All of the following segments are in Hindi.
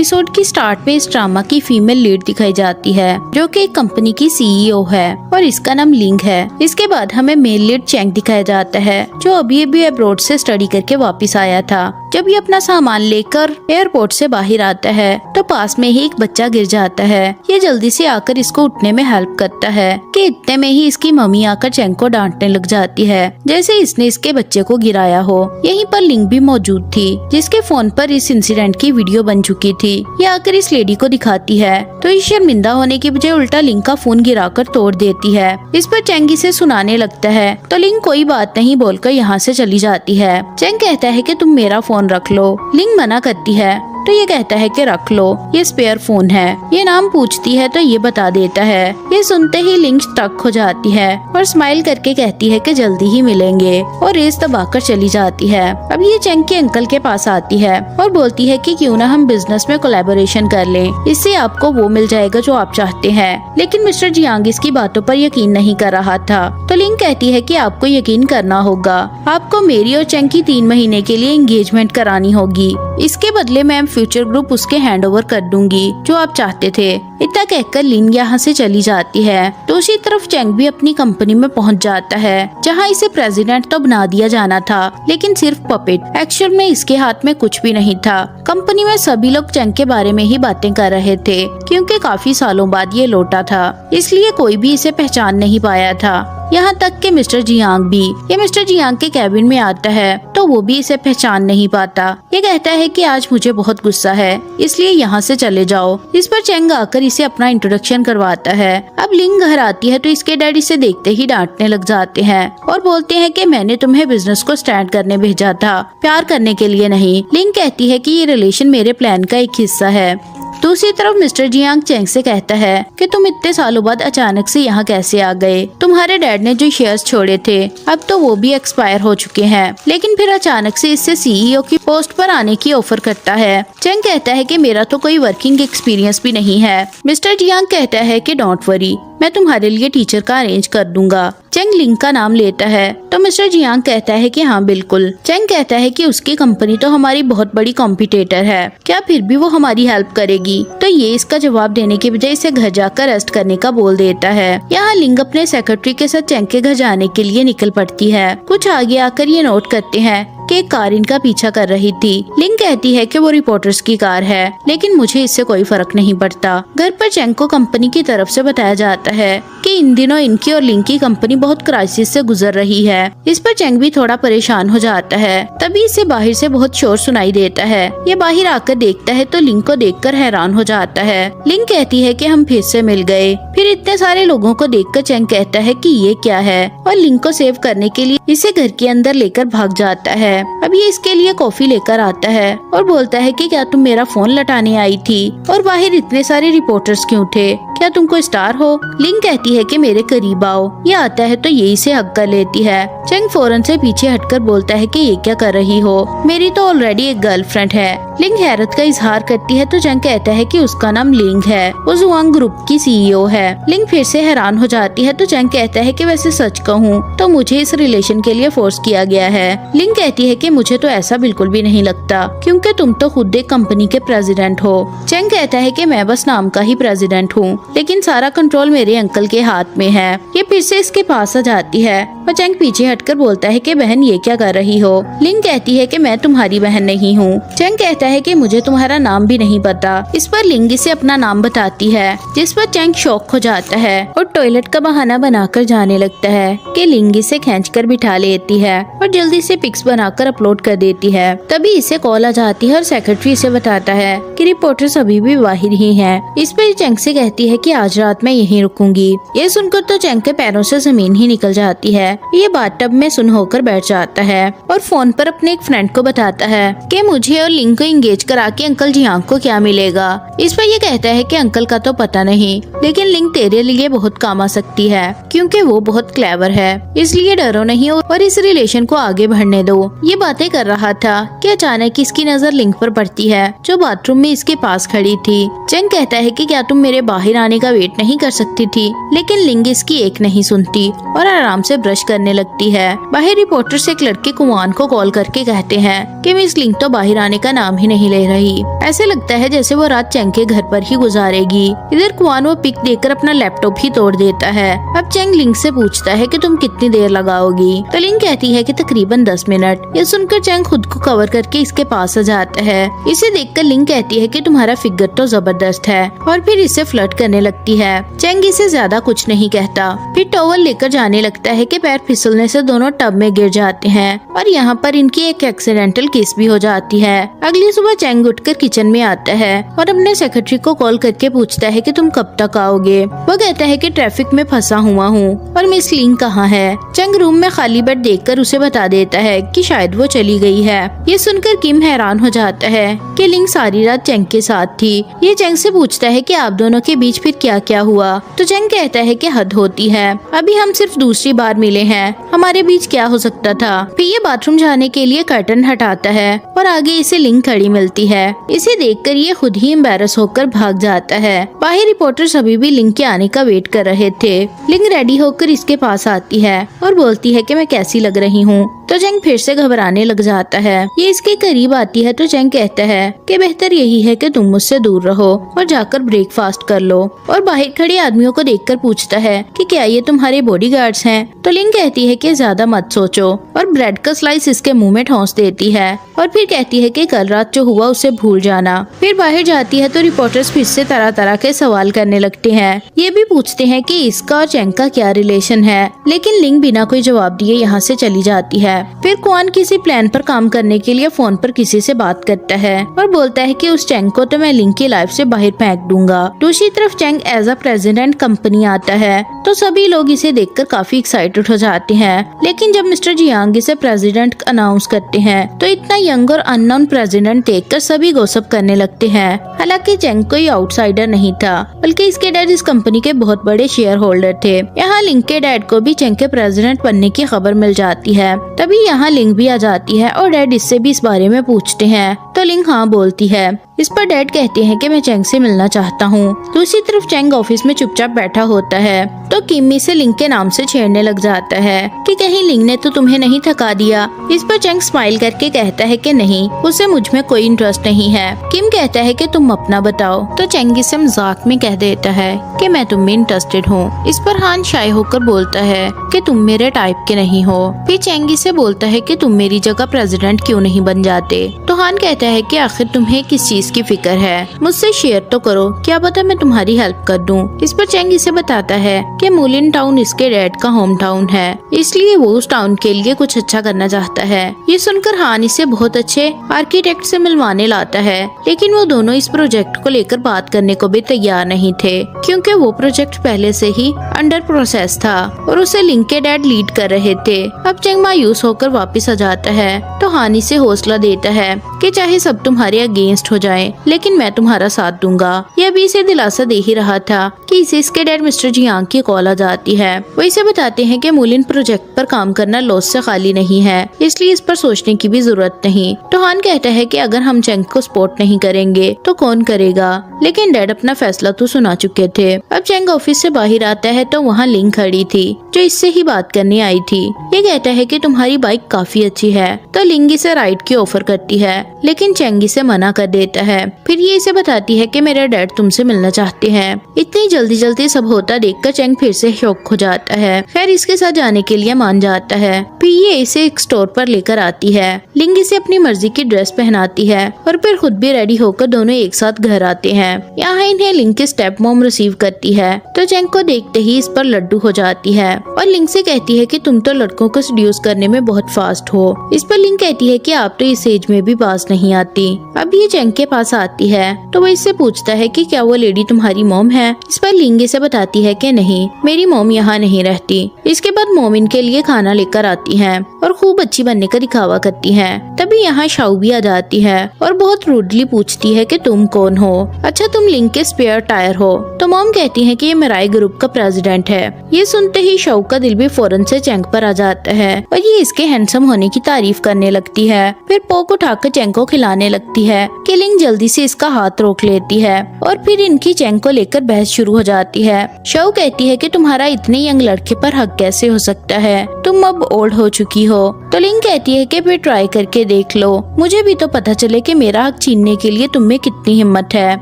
एपिसोड की स्टार्ट में इस ड्रामा की फीमेल लीड दिखाई जाती है जो कि एक कंपनी की सीईओ है और इसका नाम लिंग है। इसके बाद हमें मेल लीड चैंग दिखाया जाता है जो अभी अब्रॉड से स्टडी करके वापस आया था। जब ये अपना सामान लेकर एयरपोर्ट से बाहर आता है तो पास में ही एक बच्चा गिर जाता है। ये जल्दी से आकर इसको उठने में हेल्प करता है कि इतने में ही इसकी मम्मी आकर चैंग को डांटने लग जाती है जैसे इसने इसके बच्चे को गिराया हो। यहीं पर लिंग भी मौजूद थी जिसके फोन पर इस इंसिडेंट की वीडियो बन चुकी थी। ये आकर इस लेडी को दिखाती है तो इस शर्मिंदा होने की बजाय उल्टा लिंग का फोन गिराकर तोड़ देती है। इस पर चैंग इसे सुनाने लगता है तो लिंग कोई बात नहीं बोलकर यहाँ से चली जाती है। चैंग कहता है कि तुम मेरा फोन रख लो। लिंग मना करती है तो ये कहता है कि रख लो, ये स्पेयर फोन है। ये नाम पूछती है तो ये बता देता है। ये सुनते ही लिंग स्टक हो जाती है और स्माइल करके कहती है कि जल्दी ही मिलेंगे और रेस दबाकर चली जाती है। अब ये चैंग के अंकल के पास आती है और बोलती है कि क्यों ना हम बिजनेस में कोलैबोरेशन कर लें, इससे आपको वो मिल जाएगा जो आप चाहते हैं। लेकिन मिस्टर जियांग इसकी बातों पर यकीन नहीं कर रहा था तो लिंग कहती है कि आपको यकीन करना होगा, आपको मेरी और चैंग की 3 महीने के लिए एंगेजमेंट करानी होगी। इसके बदले मैं फ्यूचर ग्रुप उसके हैंड ओवर कर दूंगी जो आप चाहते थे। इतना कहकर लिन यहाँ से चली जाती है। दूसरी तरफ चैंग भी अपनी कंपनी में पहुँच जाता है जहाँ इसे प्रेसिडेंट तो बना दिया जाना था लेकिन सिर्फ पपेट। एक्चुअल में इसके हाथ में कुछ भी नहीं था। कंपनी में सभी लोग चैंग के बारे में ही बातें कर रहे थे क्योंकि काफी सालों बाद ये लौटा था, इसलिए कोई भी इसे पहचान नहीं पाया था। यहाँ तक कि मिस्टर जियांग भी। ये मिस्टर जियांग के कैबिन में आता है तो वो भी इसे पहचान नहीं पाता। ये कहता है कि आज मुझे बहुत गुस्सा है इसलिए यहाँ से चले जाओ। इस पर चैंग आकर इसे अपना इंट्रोडक्शन करवाता है। अब लिंग घर आती है तो इसके डैडी से देखते ही डांटने लग जाते हैं और बोलते हैं कि मैंने तुम्हें बिजनेस को स्टार्ट करने भेजा था, प्यार करने के लिए नहीं। लिंग कहती है कि ये रिलेशन मेरे प्लान का एक हिस्सा है। दूसरी तरफ मिस्टर जियांग चैंग से कहता है कि तुम इतने सालों बाद अचानक से यहाँ कैसे आ गए। तुम्हारे डैड ने जो शेयर्स छोड़े थे अब तो वो भी एक्सपायर हो चुके हैं, लेकिन फिर अचानक से इससे सीईओ की पोस्ट पर आने की ऑफर करता है। चैंग कहता है कि मेरा तो कोई वर्किंग एक्सपीरियंस भी नहीं है। मिस्टर जियांग कहता है कि डोंट वरी, मैं तुम्हारे लिए टीचर का अरेंज कर दूंगा। चैंग लिंग का नाम लेता है तो मिस्टर जियांग कहता है कि हाँ बिल्कुल। चैंग कहता है कि उसकी कंपनी तो हमारी बहुत बड़ी कॉम्पिटिटर है, क्या फिर भी वो हमारी हेल्प करेगी? तो ये इसका जवाब देने के बजाय इसे घर जाकर रेस्ट करने का बोल देता है। यहाँ लिंग अपने सेक्रेटरी के साथ चैंग के घर जाने के लिए निकल पड़ती है। कुछ आगे आकर ये नोट करते हैं कि एक कार इनका पीछा कर रही थी। लिंग कहती है कि वो रिपोर्टर्स की कार है लेकिन मुझे इससे कोई फर्क नहीं पड़ता। घर पर चैंग को कंपनी की तरफ से बताया जाता है कि इन दिनों इनकी और लिंग की कंपनी बहुत क्राइसिस से गुजर रही है। इस पर चैंग भी थोड़ा परेशान हो जाता है। तभी इसे बाहर से बहुत शोर सुनाई देता है। ये बाहर आकर देखता है तो लिंग को देखकर हैरान हो जाता है। लिंग कहती है कि हम फिर से मिल गए। फिर इतने सारे लोगों को देखकर चैंग कहता है कि ये क्या है और लिंग को सेव करने के लिए इसे घर के अंदर लेकर भाग जाता है। अब ये इसके लिए कॉफी लेकर आता है और बोलता है कि क्या तुम मेरा फोन लटाने आई थी और बाहर इतने सारे रिपोर्टर्स क्यों थे, क्या तुम कोई स्टार हो? लिंग कहती है कि मेरे करीब आओ। ये आता है तो ये इसे हक कर लेती है। चैंग फौरन से पीछे हटकर बोलता है कि ये क्या कर रही हो, मेरी तो ऑलरेडी एक गर्लफ्रेंड है। लिंग हैरत का इजहार करती है तो चैंग कहता है कि उसका नाम लिंग है, वो जुआंग ग्रुप की सीईओ है। लिंग फिर से हैरान हो जाती है तो चैंग कहता है कि वैसे सच कहूँ तो मुझे इस रिलेशन के लिए फोर्स किया गया है। लिंग कहती है कि मुझे तो ऐसा बिल्कुल भी नहीं लगता क्योंकि तुम तो खुद एक कंपनी के प्रेसिडेंट हो। चैंग कहता है कि मैं बस नाम का ही प्रेसिडेंट हूँ लेकिन सारा कंट्रोल मेरे अंकल के हाथ में है। ये फिर से इसके पास आ जाती है और चैंग पीछे हटकर बोलता है कि बहन ये क्या कर रही हो? लिंग कहती है कि मैं तुम्हारी बहन नहीं हूँ। चैंग कहता है कि मुझे तुम्हारा नाम भी नहीं पता। इस पर लिंग इसे अपना नाम बताती है जिस पर चैंग शॉक हो जाता है और टॉयलेट का बहाना बनाकर जाने लगता है कि लिंग इसे खींचकर बिठा लेती है और जल्दी से पिक्स बनाकर अपलोड कर देती है। तभी इसे कॉल आ जाती है और सेक्रेटरी इसे बताता है कि रिपोर्टर्स अभी भी बाहर ही हैं। इस पर चैंग से कहती है कि आज रात मैं यहीं रुकूंगी। ये सुनकर तो चैंग के पैरों से जमीन ही निकल जाती है। ये बाथटब में सुन होकर बैठ जाता है और फोन पर अपने एक फ्रेंड को बताता है कि मुझे और लिंग को एंगेज करा के अंकल जियांग को क्या मिलेगा। इस पर ये कहता है कि अंकल का तो पता नहीं लेकिन लिंग तेरे लिए बहुत काम आ सकती है क्योंकि वो बहुत क्लेवर है, इसलिए डरो नहीं और इस रिलेशन को आगे बढ़ने दो। ये बातें कर रहा था कि अचानक इसकी नजर लिंग पर पड़ती है जो बाथरूम में इसके पास खड़ी थी। चैंग कहता है कि क्या तुम मेरे बाहर आने का वेट नहीं कर सकती थी, लेकिन लिंग इसकी एक नहीं सुनती और आराम से ब्रश करने लगती है। बाहर रिपोर्टर्स एक लड़के कुवान को कॉल करके कहते हैं कि मिस लिंग तो बाहर आने का नाम ही नहीं ले रही। ऐसे लगता है जैसे वो रात चेंग के घर पर ही गुजारेगी। इधर कुवान वो पिक देकर अपना लैपटॉप ही तोड़ देता है। अब चेंग लिंग से पूछता है कि तुम कितनी देर लगाओगी, तो लिंग कहती है कि तकरीबन 10 मिनट। ये सुनकर चेंग खुद को कवर करके इसके पास आ जाता है। इसे देखकर लिंग कहती है कि तुम्हारा फिगर तो जबरदस्त है और फिर इससे फ्लर्ट करने लगती है। चेंग इसे ज्यादा कुछ नहीं कहता, फिर टॉवल लेकर जाने लगता है कि पैर फिसलने से दोनों टब में गिर जाते हैं और यहाँ पर इनकी एक एक्सीडेंटल किस भी हो जाती है। अगली सुबह चेंग उठकर किचन में आता है और अपने सेक्रेटरी को कॉल करके पूछता है कि तुम कब तक आओगे। वो कहता है कि ट्रैफिक में फंसा हुआ हूँ और मिस लिंग कहाँ है। चेंग रूम में खाली बेड देखकर उसे बता देता है कि शायद वो चली गई है। ये सुनकर किम हैरान हो जाता है कि लिंग सारी रात चेंग के साथ थी। ये चेंग से पूछता है कि आप दोनों के बीच फिर क्या क्या हुआ, तो चेंग कहता है कि हद होती है, अभी हम सिर्फ दूसरी बार मिले हैं, हमारे बीच क्या हो सकता था। फिर ये बाथरूम जाने के लिए कर्टन हटाता है और आगे इसे लिंग खड़ी मिलती है। इसे देखकर ये खुद ही एम्बैरस होकर भाग जाता है। बाहर रिपोर्टर्स अभी भी लिंग के आने का वेट कर रहे थे। लिंग रेडी होकर इसके पास आती है और बोलती है कि मैं कैसी लग रही हूँ, तो चेंग फिर से घबराने लग जाता है। ये इसके करीब आती है तो चेंग कहता है कि बेहतर यही है कि तुम मुझसे दूर रहो और जाकर ब्रेकफास्ट कर लो, और बाहर खड़े आदमियों को देखकर पूछता है कि क्या ये तुम्हारे बॉडीगार्ड्स हैं। तो लिंग कहती है कि ज्यादा मत सोचो और ब्रेड का स्लाइस इसके मुंह में ठोंस देती है और फिर कहती है कि कल रात जो हुआ उसे भूल जाना। फिर बाहर जाती है तो रिपोर्टर्स फिर से तरह तरह के सवाल करने लगते हैं। ये भी पूछते हैं कि इसका और चेंग का क्या रिलेशन है, लेकिन लिंग बिना कोई जवाब दिए यहाँ से चली जाती है। फिर कुआन किसी प्लान पर काम करने के लिए फोन पर किसी से बात करता है और बोलता है कि उस चेंग को तो मैं लिंग की लाइफ से बाहर फेंक दूंगा। दूसरी तरफ Cheng as a president company आता है तो सभी लोग इसे देखकर काफी एक्साइटेड हो जाते हैं, लेकिन जब मिस्टर जियांग इसे प्रेसिडेंट अनाउंस करते हैं तो इतना यंग और अननोन प्रेसिडेंट देखकर सभी गॉसिप करने लगते हैं। हालांकि चेंग कोई आउटसाइडर नहीं था, बल्कि इसके डैड इस कंपनी के बहुत बड़े शेयर होल्डर थे। यहाँ लिंग के डैड को भी चेंग के प्रेसिडेंट बनने की खबर मिल जाती है। तभी यहाँ लिंग भी आ जाती है और डैड इससे भी इस बारे में पूछते हैं, तो लिंग हाँ बोलती है। इस पर डैड कहते हैं कि मैं चेंग से मिलना चाहता हूँ। दूसरी तरफ चेंग ऑफिस में चुपचाप बैठा होता है तो किमी से लिंग के नाम से छेड़ने लग जाता है कि कहीं लिंग ने तो तुम्हें नहीं थका दिया। इस पर चेंग स्माइल करके कहता है कि नहीं, उसे मुझ में कोई इंटरेस्ट नहीं है। किम कहता है कि तुम अपना बताओ, तो चेंग इसे मजाक में कह देता है कि मैं तुम में इंटरेस्टेड हूँ। इस पर हान शाय होकर बोलता है कि तुम मेरे टाइप के नहीं हो। फिर चेंग इसे बोलता है कि तुम मेरी जगह प्रेसिडेंट क्यों नहीं बन जाते। तो हान कहता है कि आखिर तुम्हें किस चीज की फिक्र है, मुझसे शेयर तो करो, क्या पता मैं तुम्हारी हेल्प कर दूं। इस पर चेंग इसे बताता है कि मूलिन टाउन इसके डैड का होम टाउन है, इसलिए वो उस टाउन के लिए कुछ अच्छा करना चाहता है। ये सुनकर हान इसे बहुत अच्छे आर्किटेक्ट से मिलवाने लाता है, लेकिन वो दोनों इस प्रोजेक्ट को लेकर बात करने को भी तैयार नहीं थे, क्योंकि वो प्रोजेक्ट पहले से ही अंडर प्रोसेस था और उसे लिंग के डैड लीड कर रहे थे। अब चेंग मायूस होकर वापस आ जाता है तो हान इसे हौसला देता है कि चाहे सब तुम्हारे अगेंस्ट हो जाए, लेकिन मैं तुम्हारा साथ दूंगा। यह भी इसे दिलासा दे ही रहा था कि इसे इसके डैड मिस्टर जियांग की कॉल आ जाती है। वो इसे बताते हैं कि मूलिन प्रोजेक्ट पर काम करना लॉस से खाली नहीं है, इसलिए इस पर सोचने की भी जरूरत नहीं। तो हान कहता है कि अगर हम चेंग को सपोर्ट नहीं करेंगे तो कौन करेगा, लेकिन डैड अपना फैसला तो सुना चुके थे। अब चेंग ऑफिस से बाहर आता है तो वहाँ लिंग खड़ी थी जो इससे ही बात करने आई थी। ये कहता है कि तुम्हारी बाइक काफी अच्छी है, तो लिंग इसे राइड की ऑफर करती है, लेकिन चेंग इसे मना कर देता है। फिर ये इसे बताती है कि मेरा डैड तुमसे मिलना चाहते हैं। इतनी जल्दी जल्दी सब होता देखकर चेंग फिर से शॉक हो जाता है। खैर इसके साथ जाने के लिए मान जाता है। फिर ये इसे एक स्टोर पर लेकर आती है। लिंग इसे अपनी मर्जी की ड्रेस पहनाती है और फिर खुद भी रेडी होकर दोनों एक साथ घर आते हैं। यहाँ इन्हें लिंग की स्टेप मॉम रिसीव करती है तो चेंग को देखते ही इस पर लड्डू हो जाती है और लिंग से कहती है कि तुम तो लड़कों को सेड्यूस करने में बहुत फास्ट हो। इस पर लिंग कहती है कि आप तो इस एज में भी पास नहीं आती। अब ये चेंग के पास आती है तो वो इससे पूछता है कि क्या वो लेडी तुम्हारी मॉम है। इस पर लिंग इसे बताती है कि नहीं, मेरी मॉम यहाँ नहीं रहती। इसके बाद मॉम इनके लिए खाना लेकर आती है और खूब अच्छी बनने का दिखावा करती है। तभी यहाँ शाओ भी आ जाती है और बहुत रूडली पूछती है कि तुम कौन हो। अच्छा तुम लिंग के स्पेयर टायर हो। तो मॉम कहती है कि ये मिराई ग्रुप का प्रेसिडेंट है। ये सुनते ही शाओ का दिल भी फौरन से चेंग पर आ जाता है और ये इसके हैंडसम होने की तारीफ करने लगती है। फिर पोक उठाकर चेंग को खिलाने लगती है कि लिंग जल्दी से इसका हाथ रोक लेती है और फिर इनकी चैंग को लेकर बहस शुरू हो जाती है। शाओ कहती है कि तुम्हारा इतने यंग लड़के पर हक कैसे हो सकता है, तुम अब ओल्ड हो चुकी हो। तो लिंग कहती है कि फिर ट्राई करके देख लो, मुझे भी तो पता चले कि मेरा हक छीनने के लिए तुम में कितनी हिम्मत है।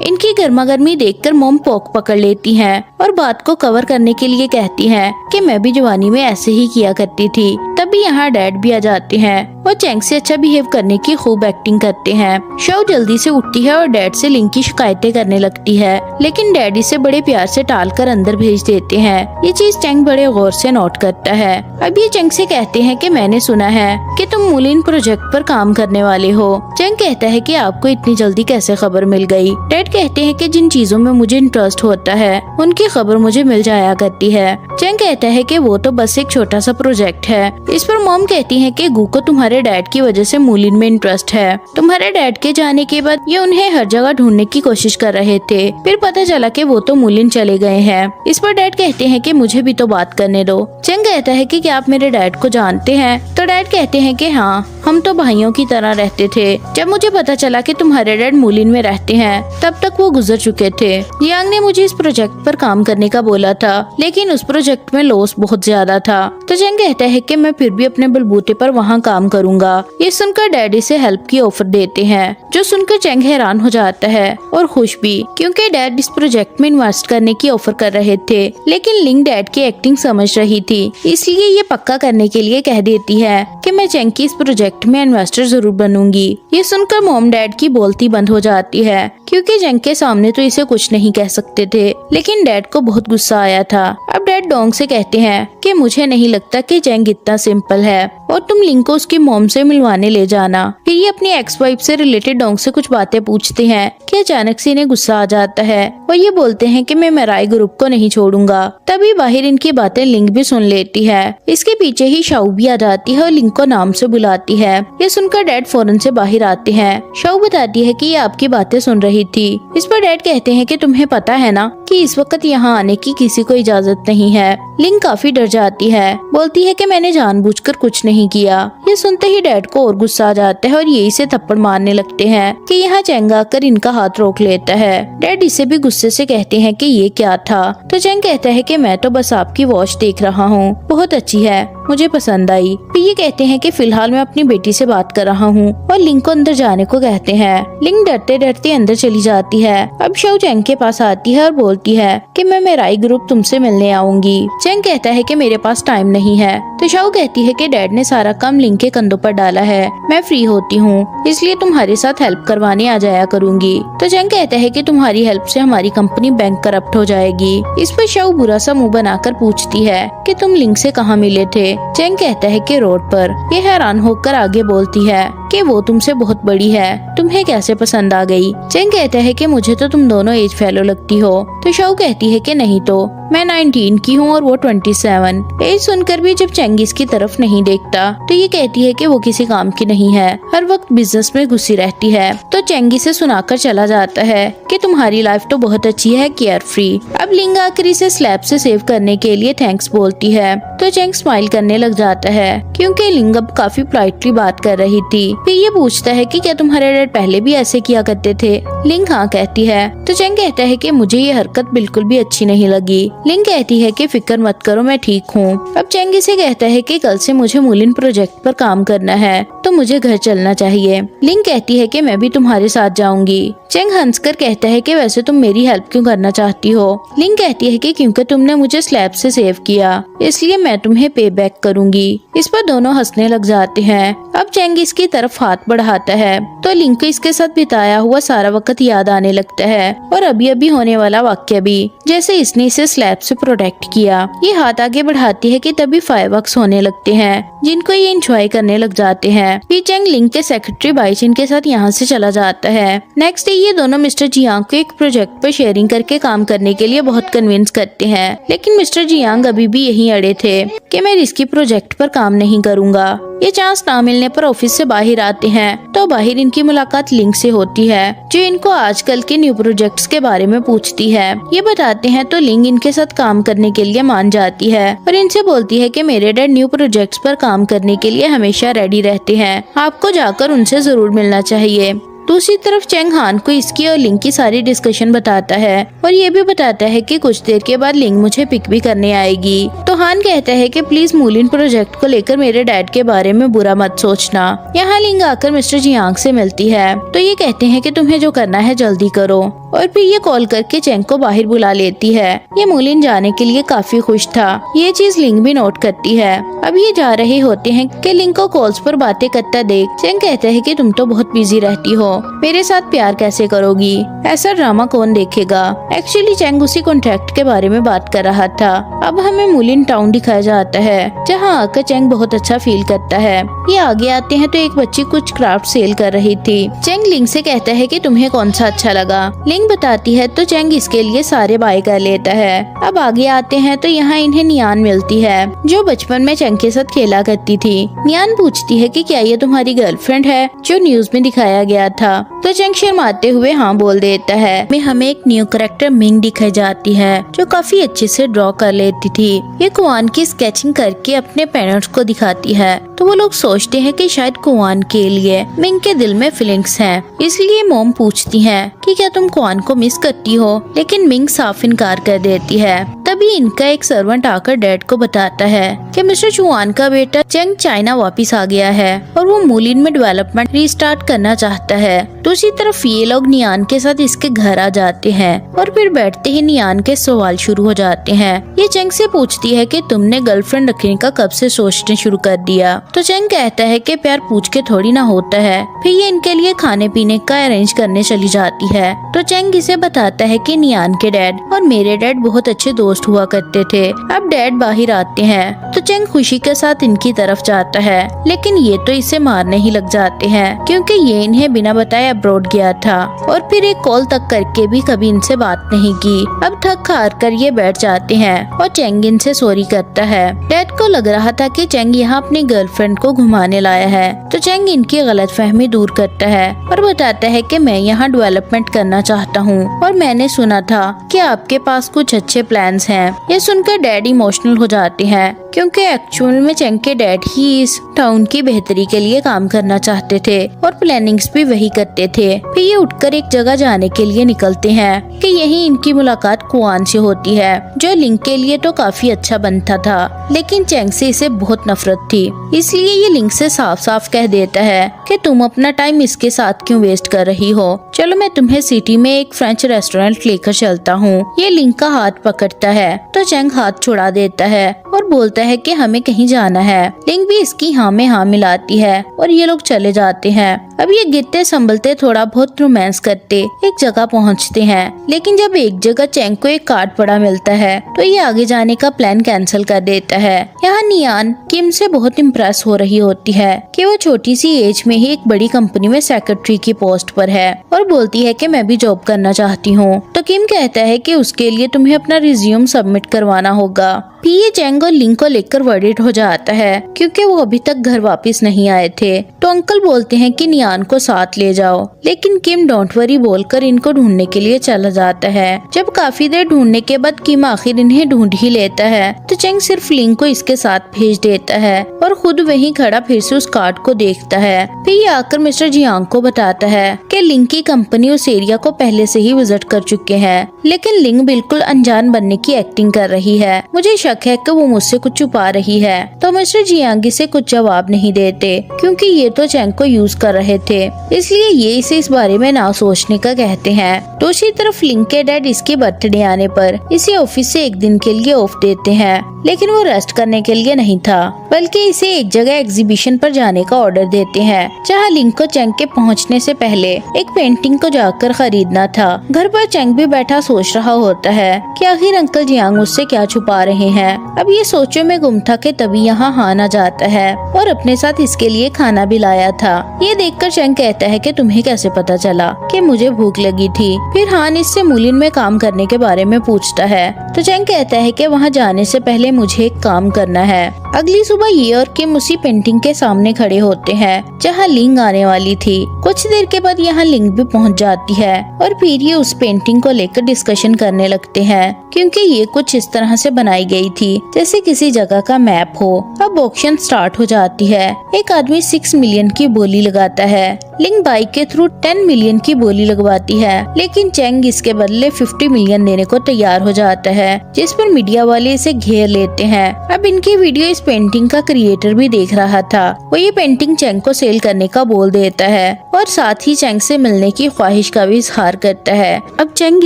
इनकी गर्मा गर्मी देखकर मॉम पोक पकड़ लेती है और बात को कवर करने के लिए कहती है कि मैं भी जवानी में ऐसे ही किया करती थी। तभी यहाँ डैड भी आ जाते हैं और चैंग से अच्छा बिहेव करने की खूब एक्टिंग करते हैं। शाओ जल्दी से उठती है और डैड से लिंग की शिकायतें करने लगती है, लेकिन डैड इसे बड़े प्यार से टालकर अंदर भेज देते हैं। ये चीज चैंग बड़े गौर से नोट करता है। अब ये चैंग से कहते हैं कि मैंने सुना है कि तुम मूलिन प्रोजेक्ट पर काम करने वाले हो। चैंग कहता है कि आपको इतनी जल्दी कैसे खबर मिल गई। डैड कहते हैं कि जिन चीजों में मुझे इंटरेस्ट होता है उनकी खबर मुझे मिल जाया करती है। चैंग कहता है कि वो तो बस एक छोटा सा प्रोजेक्ट है। इस पर मॉम कहती है कि गू को तुम्हारे डैड की वजह से मूलिन में इंटरेस्ट है। तुम्हारे डैड के जाने के बाद ये उन्हें हर जगह ढूंढने की कोशिश कर रहे थे, फिर पता चला कि वो तो मूलिन चले गए हैं। इस पर डैड कहते हैं कि मुझे भी तो बात करने दो। चैंग कहता है कि क्या आप मेरे डैड को जानते हैं? तो डैड कहते हैं कि हाँ, हम तो भाइयों की तरह रहते थे। जब मुझे पता चला कि तुम्हारे डैड मूलिन में रहते हैं तब तक वो गुजर चुके थे। यांग ने मुझे इस प्रोजेक्ट पर काम करने का बोला था, लेकिन उस प्रोजेक्ट में लॉस बहुत ज्यादा था। तो चैंग कहता है कि मैं फिर भी अपने बलबूते पर वहाँ काम करूँगा। ये सुनकर डैडी से हेल्प की ऑफर देते हैं, जो सुनकर चैंग हैरान हो जाता है और खुश भी, क्योंकि डैड इस प्रोजेक्ट में इन्वेस्ट करने की ऑफर कर रहे थे। लेकिन लिंग डैड की एक्टिंग समझ रही थी, इसलिए ये पक्का करने के लिए कह देती है कि मैं चैंग की इस प्रोजेक्ट में इन्वेस्टर जरूर बनूंगी। ये सुनकर मॉम डैड की बोलती बंद हो जाती है, क्योंकि चैंग के सामने तो इसे कुछ नहीं कह सकते थे, लेकिन डैड को बहुत गुस्सा आया था। अब डैड डोंग से कहते हैं कि मुझे नहीं लगता कि चैंग इतना सिंपल है और तुम लिंग को उसकी मॉम से मिलवाने ले जाना। फिर ये अपनी एक्स वाइफ से रिलेटेड डोंग से कुछ बातें पूछते हैं कि अचानक से इन्हें गुस्सा आ जाता है और ये बोलते हैं कि मैं मेराई ग्रुप को नहीं छोड़ूंगा। तभी बाहर इनकी बातें लिंग भी सुन लेती है। इसके पीछे ही शाओ भी आ जाती है और लिंग को नाम से बुलाती है। ये सुनकर डैड फौरन से बाहर आते हैं। शाओ बताती है कि ये आपकी बातें सुन रही थी। इस पर डैड कहते हैं कि तुम्हें पता है ना कि इस वक्त यहाँ आने की किसी को इजाजत नहीं है। लिंग काफी डर जाती है, बोलती है कि मैंने जानबूझकर कुछ नहीं किया। ये सुनते ही डैड को और गुस्सा आ जाता है और ये इसे थप्पड़ मारने लगते हैं कि यहाँ चैंग आकर इनका हाथ रोक लेता है। डैड इसे भी गुस्से से कहते हैं कि ये क्या था। तो चैंग कहता है कि मैं तो बस आपकी वॉच देख रहा हूँ, बहुत अच्छी है, मुझे पसंद आई। फिर ये कहते हैं कि फिलहाल मैं अपनी बेटी से बात कर रहा हूँ और लिंग को अंदर जाने को कहते हैं। लिंग डरते डरते अंदर चली जाती है। अब शाओ चैंग के पास आती है और बोलती है कि मैं मेराई ग्रुप तुमसे मिलने आऊंगी। चैंग कहता है कि मेरे पास टाइम नहीं है। तो शाओ कहती है कि डैड ने सारा काम लिंग के कंधों पर डाला है, मैं फ्री होती हूँ इसलिए तुम्हारे साथ हेल्प करवाने आ जाया करूंगी। तो चैंग कहता है कि तुम्हारी हेल्प से हमारी कंपनी बैंक करप्ट हो जाएगी। इस पर शाओ बुरा सा मुंह बनाकर पूछती है कि तुम लिंग से कहाँ मिले थे। चैंग कहता है कि रोड पर। ये हैरान होकर आगे बोलती है कि वो तुमसे बहुत बड़ी है, तुम्हें कैसे पसंद आ गई। चैंग कहता है कि मुझे तो तुम दोनों एज फेलो लगती हो। तो शाओ कहती है कि नहीं तो मैं 19 की हूँ और वो 27। एज सुनकर भी जब चैंग इसकी तरफ नहीं देखता तो ये कहती है कि वो किसी काम की नहीं है, हर वक्त बिजनेस में घुसी रहती है। तो चैंग इसे सुनाकर चला जाता है कि तुम्हारी लाइफ तो बहुत अच्छी है, केयर फ्री। अब लिंग आकर इसे स्लैब से सेव करने के लिए थैंक्स बोलती है। तो चैंग स्माइल करने लग जाता है क्योंकि लिंग अब काफी पोलाइटली बात कर रही थी। फिर ये पूछता है कि क्या तुम्हारे डैड पहले भी ऐसे किया करते थे। लिंग हाँ कहती है। तो चैंग कहता है कि मुझे ये हरकत बिल्कुल भी अच्छी नहीं लगी। लिंग कहती है कि फिक्र मत करो, मैं ठीक हूँ। अब चैंग इसे कहता है कि कल से मुझे मूलिन प्रोजेक्ट पर काम करना है तो मुझे घर चलना चाहिए। लिंग कहती है कि मैं भी तुम्हारे साथ जाऊंगी। चैंग हंसकर कहता है कि वैसे तुम मेरी हेल्प क्यों करना चाहती हो। लिंग कहती है कि क्योंकि तुमने मुझे स्लैब से सेव किया इसलिए मैं तुम्हें पे बैक करूंगी। इस पर दोनों हंसने लग जाते हैं। अब चैंग इसकी तरफ हाथ बढ़ाता है तो लिंग को इसके साथ बिताया हुआ सारा वक्त याद आने लगता है और अभी अभी होने वाला वाक्य भी, जैसे इसने इसे स्लैब से प्रोटेक्ट किया। ये हाथ आगे बढ़ाती है कि तभी फायरवर्क्स होने लगते हैं जिनको ये एंजॉय करने लग जाते हैं। फिर चैंग लिंग के सेक्रेटरी बाइचिन के साथ यहाँ से चला जाता है। नेक्स्ट डे ये दोनों मिस्टर जियांग को एक प्रोजेक्ट पर शेयरिंग करके काम करने के लिए बहुत कन्विंस करते हैं, लेकिन मिस्टर जियांग अभी भी यहीं अड़े थे कि मैं रिस्की प्रोजेक्ट पर काम नहीं करूँगा। ये चांस ना मिलने पर ऑफिस से बाहर आते हैं तो बाहर इनकी मुलाकात लिंग से होती है जो इनको आजकल के न्यू प्रोजेक्ट्स के बारे में पूछती है। ये बताते हैं तो लिंग इनके साथ काम करने के लिए मान जाती है और इनसे बोलती है कि मेरे डैड न्यू प्रोजेक्ट्स पर काम करने के लिए हमेशा रेडी रहते हैं, आपको जाकर उनसे जरूर मिलना चाहिए। दूसरी तरफ चेंग हान को इसकी और लिंग की सारी डिस्कशन बताता है और ये भी बताता है कि कुछ देर के बाद लिंग मुझे पिक भी करने आएगी। तो हान कहता है कि प्लीज मूलिन प्रोजेक्ट को लेकर मेरे डैड के बारे में बुरा मत सोचना। यहाँ लिंग आकर मिस्टर जियांग से मिलती है तो ये कहते हैं कि तुम्हें जो करना है जल्दी करो और फिर ये कॉल करके चेंग को बाहर बुला लेती है। ये मूलिन जाने के लिए काफी खुश था, ये चीज लिंग भी नोट करती है। अब ये जा रहे होते हैं कि लिंग को कॉल्स पर बातें करता देख चेंग कहता है कि तुम तो बहुत बिजी रहती हो, मेरे साथ प्यार कैसे करोगी, ऐसा ड्रामा कौन देखेगा। एक्चुअली चेंग उसी कॉन्ट्रैक्ट के बारे में बात कर रहा था। अब हमें मूलिन टाउन दिखाया जाता है जहाँ आकर चेंग बहुत अच्छा फील करता है। ये आगे आते हैं तो एक बच्ची कुछ क्राफ्ट सेल कर रही थी। चेंग लिंग से कहता है कि तुम्हें कौन सा अच्छा लगा। लिंग बताती है तो चेंग इसके लिए सारे बाय कर लेता है। अब आगे आते हैं तो यहाँ इन्हें नियान मिलती है जो बचपन में चेंग के साथ खेला करती थी। नियान पूछती है कि क्या ये तुम्हारी गर्लफ्रेंड है जो न्यूज में दिखाया गया था। तो चेंग शर्माते हुए हाँ बोल देता है। में हमें एक न्यू कैरेक्टर मिंग दिखाई जाती है जो काफी अच्छे से ड्रॉ कर लेती थी। ये कुआन की स्केचिंग करके अपने पेरेंट्स को दिखाती है तो वो लोग सोचते हैं कि शायद कुआन के लिए मिंग के दिल में फीलिंग्स हैं। इसलिए मॉम पूछती है कि क्या तुम कुआन को मिस करती हो, लेकिन मिंग साफ इनकार कर देती है। तभी इनका एक सर्वेंट आकर डैड को बताता है कि मिस्टर चुआन का बेटा चेंग चाइना वापस आ गया है और वो मूलिन में डेवलपमेंट रीस्टार्ट करना चाहता है। दूसरी तरफ ये लोग नियान के साथ इसके घर आ जाते हैं और फिर बैठते ही नियान के सवाल शुरू हो जाते हैं। ये चेंग से पूछती है कि तुमने गर्लफ्रेंड रखने का कब से सोचने शुरू कर दिया। तो चेंग कहता है कि प्यार पूछ के थोड़ी ना होता है। फिर ये इनके लिए खाने पीने का अरेंज करने चली जाती है। तो चेंग इसे बताता है कि नियान के डैड और मेरे डैड बहुत अच्छे दोस्त हुआ करते थे। अब डैड बाहर आते हैं तो चेंग खुशी के साथ इनकी तरफ जाता है, लेकिन ये तो इसे मारने ही लग जाते हैं क्योंकि ये इन्हें बिना बताए अब्रॉड गया था और फिर एक कॉल तक करके भी कभी इनसे बात नहीं की। अब थक हार कर ये बैठ जाते हैं और चेंग इनसे सॉरी करता है। डैड को लग रहा था कि चेंग यहाँ अपनी गर्लफ्रेंड को घुमाने लाया है तो चेंग इनकी गलतफहमी दूर करता है और बताता है कि मैं यहाँ डेवलपमेंट करना चाहता हूँ और मैंने सुना था कि आपके पास कुछ अच्छे प्लान्स हैं। ये सुनकर डैड इमोशनल हो जाते हैं क्योंकि एक्चुअल में चेंग के डैड ही इस टाउन की बेहतरी के लिए काम करना चाहते थे और प्लानिंग्स भी वही करते थे। फिर ये उठकर एक जगह जाने के लिए निकलते हैं कि यही इनकी मुलाकात कुआन से होती है जो लिंग के लिए तो काफी अच्छा बनता था, लेकिन चेंग से इसे बहुत नफरत थी। इसलिए ये लिंग से साफ साफ कह देता है कि तुम अपना टाइम इसके साथ क्यों वेस्ट कर रही हो, चलो मैं तुम्हें सिटी में एक फ्रेंच रेस्टोरेंट लेकर चलता हूँ। ये लिंग का हाथ पकड़ता है तो चेंग हाथ छुड़ा देता है और बोलता है कि हमें कहीं जाना है। लिंग भी इसकी हाँ में हाँ मिलाती है और ये लोग चले जाते हैं। अब ये गिरते संभलते थोड़ा बहुत रोमांस करते एक जगह पहुँचते हैं, लेकिन जब एक जगह चेंग को एक कार्ड पड़ा मिलता है तो ये आगे जाने का प्लान कैंसिल कर देता है। यहाँ नियान किम से बहुत इम्प्रेस हो रही होती है कि वो छोटी सी एज में ही एक बड़ी कंपनी में सेक्रेटरी की पोस्ट पर है और बोलती है कि मैं भी जॉब करना चाहती हूँ। तो किम कहता है कि उसके लिए तुम्हें अपना रिज्यूम सबमिट करवाना होगा। फिर ये चेंग और लिंग को लेकर वर्डिट हो जाता है क्योंकि वो अभी तक घर वापस नहीं आए थे। तो अंकल बोलते हैं कि नियान को साथ ले जाओ, लेकिन किम डोंट वरी बोलकर इनको ढूंढने के लिए चला जाता है। जब काफी देर ढूंढने के बाद किम आखिर इन्हें ढूंढ ही लेता है तो चेंग सिर्फ लिंग को इसके साथ भेज देता है और खुद वहीं खड़ा फिर से उस कार्ड को देखता है। फिर ये आकर मिस्टर जियांग को बताता है कि लिंग की कंपनी उस एरिया को पहले से ही विजिट कर चुके हैं, लेकिन लिंग बिल्कुल अनजान बनने की एक्टिंग कर रही है। मुझे शक है कि वो मुझसे कुछ छुपा रही है। तो मिस्टर जियांग इसे कुछ जवाब नहीं देते क्योंकि ये तो चेंग को यूज कर रहे थे, इसलिए ये इसे इस बारे में ना सोचने का कहते हैं। दूसरी तरफ लिंग के डैड इसके बर्थडे आने पर इसे ऑफिस से एक दिन के लिए ऑफ देते हैं, लेकिन वो रेस्ट करने के लिए नहीं था बल्कि इसे एक जगह एग्जीबिशन पर जाने का ऑर्डर देते हैं जहाँ लिंग को चेंग के पहुँचने से पहले एक पेंटिंग को जाकर खरीदना था। घर पर चेंग भी बैठा सोच रहा होता है कि आखिर अंकल जियांग उससे क्या छुपा रहे हैं। अब ये सोचों में गुम था कि तभी यहाँ हान आ जाता है और अपने साथ इसके लिए खाना भी लाया था। ये देखकर चेंग कहता है कि तुम्हें कैसे पता चला कि मुझे भूख लगी थी। फिर हान इससे मूलिन में काम करने के बारे में पूछता है तो चेंग कहता है कि वहाँ जाने से पहले मुझे एक काम करना है अगली सुबह ये और किम उसी पेंटिंग के सामने खड़े होते हैं जहाँ लिंग आने वाली थी। कुछ देर के बाद यहाँ लिंग भी पहुँच जाती है और फिर ये उस पेंटिंग को लेकर डिस्कशन करने लगते हैं, क्योंकि ये कुछ इस तरह से बनाई गई थी जैसे किसी जगह का मैप हो। अब ऑक्शन स्टार्ट हो जाती है। एक आदमी 6 मिलियन की बोली लगाता है। लिंग बाइक के थ्रू 10 मिलियन की बोली लगवाती है, लेकिन चैंग इसके बदले 50 मिलियन देने को तैयार हो जाता है, जिस पर मीडिया वाले इसे घेर लेते हैं। अब इनकी वीडियो इस पेंटिंग का क्रिएटर भी देख रहा था। वो ये पेंटिंग चैंग को सेल करने का बोल देता है और साथ ही चैंग से मिलने की ख्वाहिश का भी इजहार करता है। अब चैंग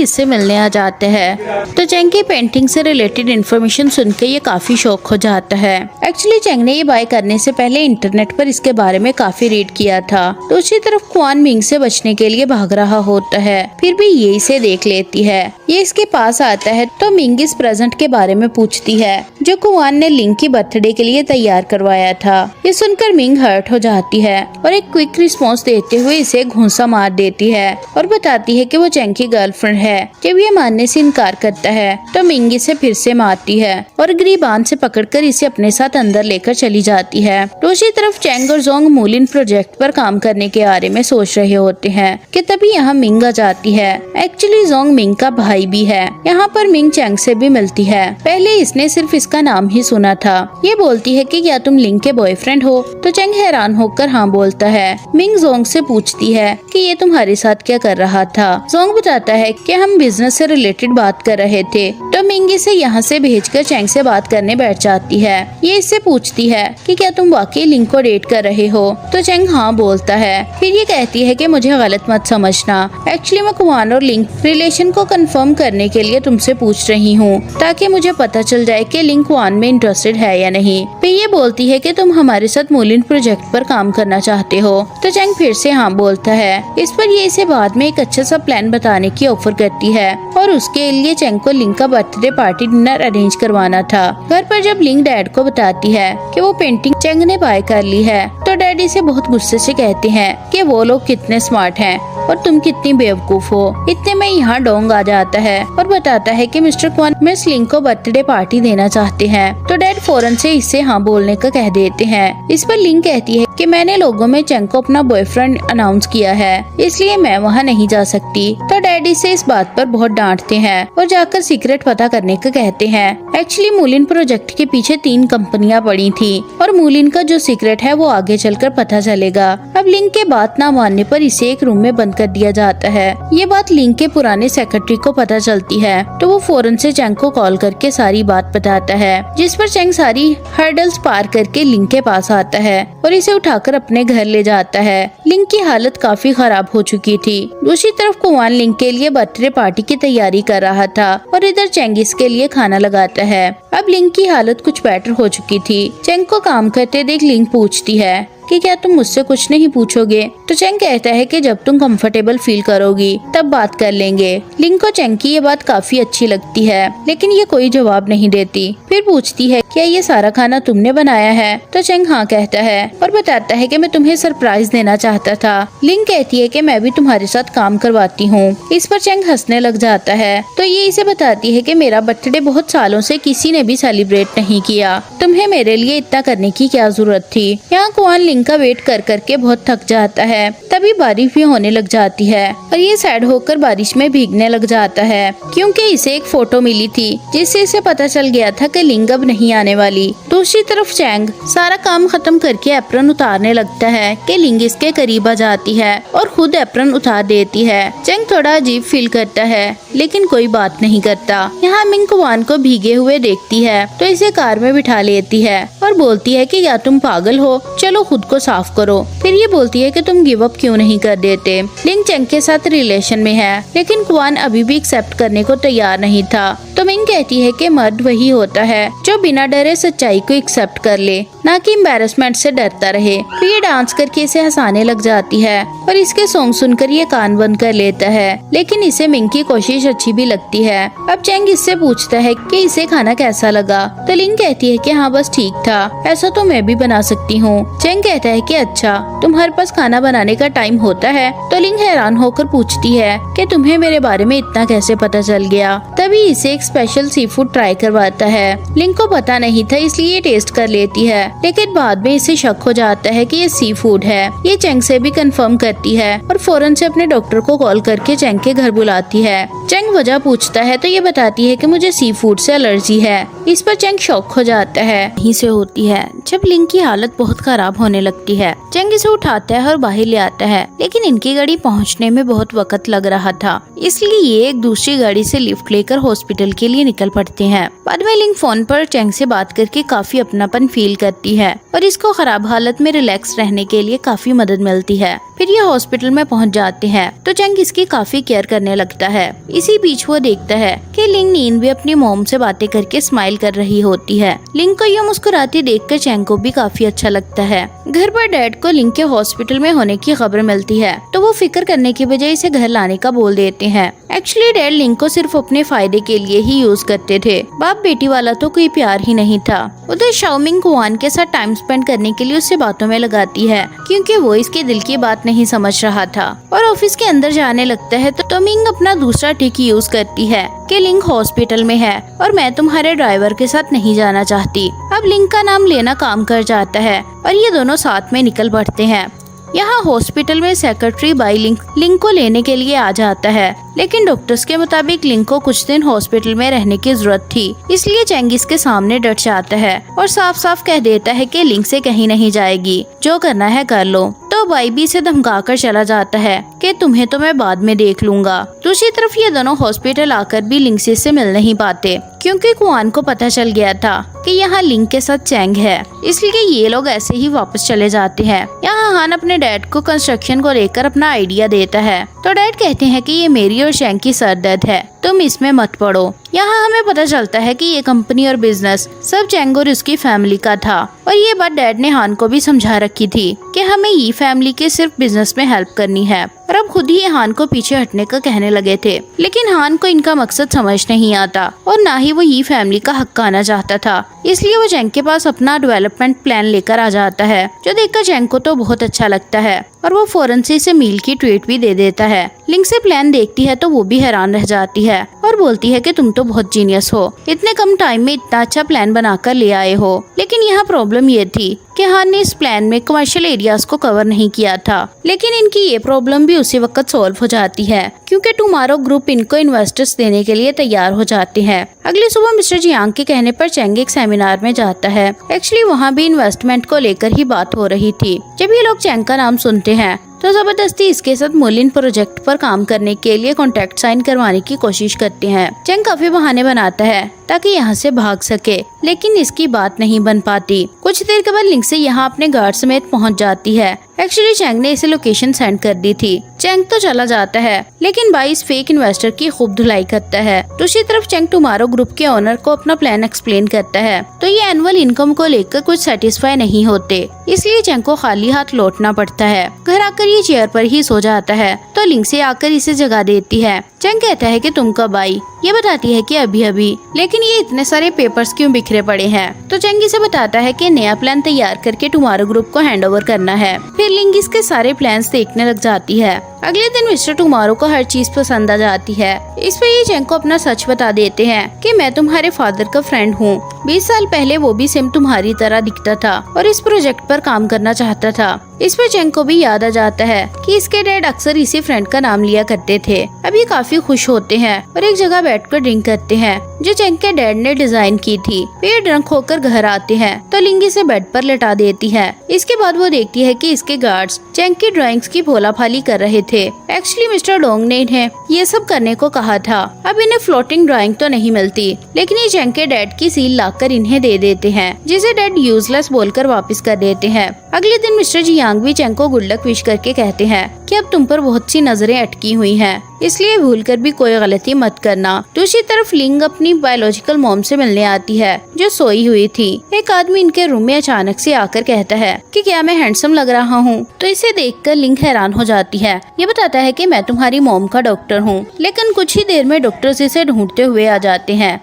इससे मिलने आ जाते हैं तो चैंग की पेंटिंग से रिलेटेड इन्फॉर्मेशन सुनकर ये काफी शॉक हो जाता है। एक्चुअली चैंग ने ये बाय करने से पहले इंटरनेट पर इसके बारे में काफी रीड किया था। दूसरी तरफ क्वान मिंग से बचने के लिए भाग रहा होता है, फिर भी ये इसे देख लेती है। ये इसके पास आता है तो मिंग इस प्रेजेंट के बारे में पूछती है जो क्वान ने लिंग की बर्थडे के लिए तैयार करवाया था। ये सुनकर मिंग हर्ट हो जाती है और एक क्विक रिस्पॉन्स देते हुए इसे घूंसा मार देती है और बताती है कि वो चैंग की गर्लफ्रेंड है। जब ये मानने से इनकार करता है तो मिंग इसे फिर से मारती है और गिरिबान से पकड़कर इसे अपने साथ अंदर लेकर चली जाती है। दूसरी तरफ चैंग और जोंग मूलिन प्रोजेक्ट पर काम करने के बारे में सोच रहे होते हैं कि तभी यहाँ मिंग आ जाती है। एक्चुअली जोंग मिंग का भाई भी है। यहाँ पर मिंग चैंग से भी मिलती है। पहले इसने सिर्फ इसका नाम ही सुना था। ये बोलती है कि क्या तुम लिंग के बॉयफ्रेंड हो? तो चैंग हैरान होकर हाँ बोलता है। मिंग जोंग से पूछती है कि ये तुम्हारे साथ क्या कर रहा था? जोंग बताता है कि हम बिजनेस से रिलेटेड बात कर रहे थे। तो मिंग इसे यहाँ से भेजकर चैंग से बात करने बैठ जाती है। ये इससे पूछती है कि क्या तुम वाकई लिंग को डेट कर रहे हो? तो चैंग हाँ बोलता है। फिर ये कहती है कि मुझे गलत मत समझना, एक्चुअली मैं क्वान और लिंग रिलेशन को कंफर्म करने के लिए तुमसे पूछ रही हूँ ताकि मुझे पता चल जाए कि लिंग क्वान में इंटरेस्टेड है या नहीं। फिर ये बोलती है कि तुम हमारे साथ मूलिन प्रोजेक्ट पर काम करना चाहते हो। तो चैंग फिर से हाँ बोलता है। इस पर ये इसे बाद में एक अच्छा सा प्लान बताने की ऑफर करती है और उसके लिए चैंग को लिंग का बर्थडे पार्टी डिनर अरेंज करवाना था। घर पर जब लिंग डैड को बताती है कि वो पेंटिंग चैंग ने बाय कर ली है तो डैडी से बहुत गुस्से से कहते हैं कि वो लोग कितने स्मार्ट हैं और तुम कितनी बेवकूफ हो। इतने में यहाँ डोंग आ जाता है और बताता है कि मिस्टर क्वान मिस लिंग को बर्थडे पार्टी देना चाहते हैं। तो डैड फौरन से इससे हाँ बोलने का कह देते हैं। इस पर लिंग कहती है कि मैंने लोगों में चैंग को अपना बॉयफ्रेंड अनाउंस किया है, इसलिए मैं वहाँ नहीं जा सकती। तो डैडी से इस बात पर बहुत डांटते हैं और जाकर सीक्रेट पता करने का कहते हैं। एक्चुअली मूलिन प्रोजेक्ट के पीछे 3 कंपनियां पड़ी थी और मूलिन का जो सीक्रेट है वो आगे चलकर पता चलेगा। अब लिंग के बात ना मानने पर इसे एक रूम में बंद कर दिया जाता है। ये बात लिंग के पुराने सेक्रेटरी को पता चलती है तो वो फौरन से चैंग को कॉल करके सारी बात बताता है, जिस पर चैंग सारी हर्डल्स पार करके लिंग के पास आता है और इसे उठाकर अपने घर ले जाता है। लिंग की हालत काफी खराब हो चुकी थी। दूसरी तरफ क्वान लिंग के लिए बर्थडे पार्टी की तैयारी कर रहा था और इधर चैंग इसके लिए खाना लगाता है। अब लिंग की हालत कुछ बेटर हो चुकी थी। चैंग को काम करते देख लिंग पूछती है कि क्या तुम मुझसे कुछ नहीं पूछोगे? तो चैंग कहता है कि जब तुम कंफर्टेबल फील करोगी तब बात कर लेंगे। लिंग को चैंग की ये बात काफी अच्छी लगती है, लेकिन ये कोई जवाब नहीं देती। फिर पूछती है क्या ये सारा खाना तुमने बनाया है? तो चैंग हाँ कहता है और बताता है कि मैं तुम्हें सरप्राइज देना चाहता था। लिंग कहती है कि मैं भी तुम्हारे साथ काम करवाती हूँ। इस पर चैंग हंसने लग जाता है। तो ये इसे बताती है कि मेरा बर्थडे बहुत सालों से किसी ने भी सेलिब्रेट नहीं किया, तुम्हें मेरे लिए इतना करने की क्या जरूरत थी। यहाँ क्वान लिंग का वेट कर करके बहुत थक जाता है। तभी बारिश भी होने लग जाती है और ये सैड होकर बारिश में भीगने लग जाता है, क्योंकि इसे एक फोटो मिली थी जिससे इसे पता चल गया था कि लिंग अब नहीं आने वाली। दूसरी तरफ चैंग सारा काम खत्म करके एप्रन उतारने लगता है कि लिंग इसके करीब आ जाती है और खुद एप्रन उतार देती है। चैंग थोड़ा अजीब फील करता है लेकिन कोई बात नहीं करता। यहाँ मिंग क्वान को भीगे हुए देखती है तो इसे कार में बिठा लेती है और बोलती है कि या तुम पागल हो, चलो खुद को साफ करो। फिर ये बोलती है कि तुम गिव अप क्यों नहीं कर देते। लिंग चैंग के साथ रिलेशन में है लेकिन क्वान अभी भी एक्सेप्ट करने को तैयार नहीं था। तो मिंग कहती है कि मर्द वही होता है जो बिना डरे सच्चाई को एक्सेप्ट कर ले। ना कि एम्बैरेसमेंट से डरता रहे। तो ये डांस करके इसे हंसाने लग जाती है और इसके सॉन्ग सुनकर ये कान बंद कर लेता है, लेकिन इसे मिंग की कोशिश अच्छी भी लगती है। अब चैंग इससे पूछता है कि इसे खाना कैसा लगा। तो लिंग कहती है कि हाँ बस ठीक था, ऐसा तो मैं भी बना सकती हूँ। चैंग कहता है कि अच्छा, तुम्हारे पास खाना बनाने का टाइम होता है? तो लिंग हैरान होकर पूछती है कि तुम्हें मेरे बारे में इतना कैसे पता चल गया। तभी इसे एक स्पेशल सी फूड ट्राई करवाता है। लिंग को पता नहीं था इसलिए टेस्ट कर लेती है, लेकिन बाद में इसे शक हो जाता है कि ये सी फूड है। ये चैंग से भी कंफर्म करती है और फौरन से अपने डॉक्टर को कॉल करके चैंग के घर बुलाती है। चैंग वजह पूछता है तो ये बताती है कि मुझे सी फूड से एलर्जी है। इस पर चैंग शॉक हो जाता है। यहीं से होती है जब लिंग की हालत बहुत खराब होने लगती है। चैंग इसे उठाता है और बाहर ले आता है, लेकिन इनकी गाड़ी पहुंचने में बहुत वक्त लग रहा था, इसलिए ये एक दूसरी गाड़ी से लिफ्ट लेकर हॉस्पिटल के लिए निकल पड़ते हैं। बाद में लिंग फोन पर चैंग से बात करके काफी अपनापन फील करती है और इसको खराब हालत में रिलैक्स रहने के लिए काफी मदद मिलती है। फिर ये हॉस्पिटल में पहुंच जाते हैं तो चैंग इसकी काफी केयर करने लगता है। इसी बीच वो देखता है कि लिंग नींद भी अपनी मॉम से बातें करके स्माइल कर रही होती है। लिंग को ये मुस्कुराती देखकर चैंग को भी काफी अच्छा लगता है। घर पर डैड को लिंग के हॉस्पिटल में होने की खबर मिलती है तो वो फिक्र करने की बजाय इसे घर लाने का बोल देते हैं। एक्चुअली डैड लिंग को सिर्फ अपने फायदे के लिए ही यूज करते थे। बाप बेटी वाला तो कोई प्यार ही नहीं था। उधर शाओमिंग कुआन के साथ टाइम स्पेंड करने के लिए उससे बातों में लगाती है, क्योंकि वो इसके दिल की बात नहीं समझ रहा था। और ऑफिस के अंदर जाने लगता है तो मिंग अपना दूसरा ट्रिक यूज करती है कि लिंग हॉस्पिटल में है और मैं तुम्हारे ड्राइवर के साथ नहीं जाना चाहती। अब लिंग का नाम लेना काम कर जाता है और ये दोनों साथ में निकल पड़ते हैं। यहाँ हॉस्पिटल में सेक्रेटरी बाई लिंग को लेने के लिए आ जाता है, लेकिन डॉक्टर्स के मुताबिक लिंग को कुछ दिन हॉस्पिटल में रहने की जरूरत थी, इसलिए चैंग इसके सामने डट जाता है और साफ साफ कह देता है कि लिंग से कहीं नहीं जाएगी, जो करना है कर लो। तो बाई भी से धमका कर चला जाता है कि तुम्हें तो मैं बाद में देख लूंगा। दूसरी तरफ ये दोनों हॉस्पिटल आकर भी लिंग से मिल नहीं पाते, क्योंकि कुआन को पता चल गया था कि यहाँ लिंग के साथ चैंग है, इसलिए ये लोग ऐसे ही वापस चले जाते हैं। यहाँ हान अपने डैड को कंस्ट्रक्शन को लेकर अपना आइडिया देता है तो डैड कहते हैं कि ये मेरी और चैंग की सरदर्द है, तुम इसमें मत पड़ो। यहाँ हमें पता चलता है कि ये कंपनी और बिजनेस सब चैंग और उसकी फैमिली का था और ये बात डैड ने हान को भी समझा रखी थी कि हमें ये फैमिली के सिर्फ बिजनेस में हेल्प करनी है। और अब खुद ही हान को पीछे हटने का कहने लगे थे, लेकिन हान को इनका मकसद समझ नहीं आता और ना ही वो ये फैमिली का हक आना चाहता था। इसलिए वो चैंग के पास अपना डेवलपमेंट प्लान लेकर आ जाता है, जो देखकर चैंग को तो बहुत अच्छा लगता है और वो फौरन से इसे मील की ट्रीट भी दे देता है। लिंग से प्लान देखती है तो वो भी हैरान रह जाती है और बोलती है कि तुम तो बहुत जीनियस हो, इतने कम टाइम में इतना अच्छा प्लान बनाकर ले आए हो। लेकिन यहाँ प्रॉब्लम ये थी कि हान ने इस प्लान में कमर्शियल एरियाज को कवर नहीं किया था, लेकिन इनकी ये प्रॉब्लम भी उसी वक्त सॉल्व हो जाती है, क्योंकि टुमारो ग्रुप इनको इन्वेस्टर्स देने के लिए तैयार हो जाते हैं। अगली सुबह मिस्टर जियांग के कहने पर चैंग एक सेमिनार में जाता है। एक्चुअली वहाँ भी इन्वेस्टमेंट को लेकर ही बात हो रही थी। जब ये लोग चैंग का नाम सुनते हैं तो जबरदस्ती इसके साथ मोलिन प्रोजेक्ट पर काम करने के लिए कॉन्ट्रैक्ट साइन करवाने की कोशिश करते हैं। चैंग काफी बहाने बनाता है ताकि यहाँ से भाग सके, लेकिन इसकी बात नहीं बन पाती। कुछ देर के बाद लिंग से यहाँ अपने गार्ड समेत पहुँच जाती है। एक्चुअली चैंग ने इसे लोकेशन सेंड कर दी थी। चैंग तो चला जाता है, लेकिन बाइस फेक इन्वेस्टर की खूब धुलाई करता है। दूसरी तरफ चैंग टुमारो ग्रुप के ओनर को अपना प्लान एक्सप्लेन करता है तो ये एनुअल इनकम को लेकर कुछ सेटिस्फाई नहीं होते, इसलिए चैंग को खाली हाथ लौटना पड़ता है। घर आकर ये चेयर पर ही सो जाता है तो लिंग से आकर इसे जगा देती है। चैंग कहता है कि तुम कब आई? ये बताती है कि अभी अभी, लेकिन ये इतने सारे पेपर्स क्यों बिखरे पड़े हैं? तो चैंग इसे बताता है कि नया प्लान तैयार करके टुमारो ग्रुप को हैंड ओवर करना है। फिर लिंग इसके सारे प्लान्स देखने लग जाती है। अगले दिन मिस्टर टुमारो को हर चीज पसंद आ जाती है। इस पर ये चैंग को अपना सच बता देते हैं कि मैं तुम्हारे फादर का फ्रेंड हूँ। 20 साल पहले वो भी सेम तुम्हारी तरह दिखता था और इस प्रोजेक्ट पर काम करना चाहता था। इस पर चैंग को भी याद आ जाता है कि इसके डैड अक्सर इसी फ्रेंड का नाम लिया करते थे। अब ये काफी खुश होते हैं और एक जगह बैठकर ड्रिंक करते हैं जो चैंग के डैड ने डिजाइन की थी। वे ड्रंक होकर घर आते हैं तो लिंग इसे बेड पर लेटा देती है। इसके बाद वो देखती है कि इसके गार्ड्स चैंग की ड्राइंग्स की भोलाफाली कर रहे थे। एक्चुअली मिस्टर डोंग ने इन्हें ये सब करने को कहा था। अब इन्हें फ्लोटिंग ड्राइंग तो नहीं मिलती, लेकिन ये चैंग के डैड की सील लाकर इन्हें दे देते हैं, जिसे डैड यूजलेस बोलकर वापस कर देते हैं। अगले दिन मिस्टर जियांग भी चैंग को गुड लक विश करके कहते हैं कि अब तुम पर बहुत सी नजरें अटकी हुई हैं, इसलिए भूलकर भी कोई गलती मत करना। दूसरी तरफ लिंग अपनी बायोलॉजिकल मॉम से मिलने आती है जो सोई हुई थी। एक आदमी इनके रूम में अचानक से आकर कहता है कि क्या मैं हैंडसम लग रहा हूँ। तो इसे देखकर लिंक हैरान हो जाती है। ये बताता है कि मैं तुम्हारी मॉम का डॉक्टर हूँ। लेकिन कुछ ही देर में डॉक्टर्स इसे ढूंढते हुए आ जाते हैं।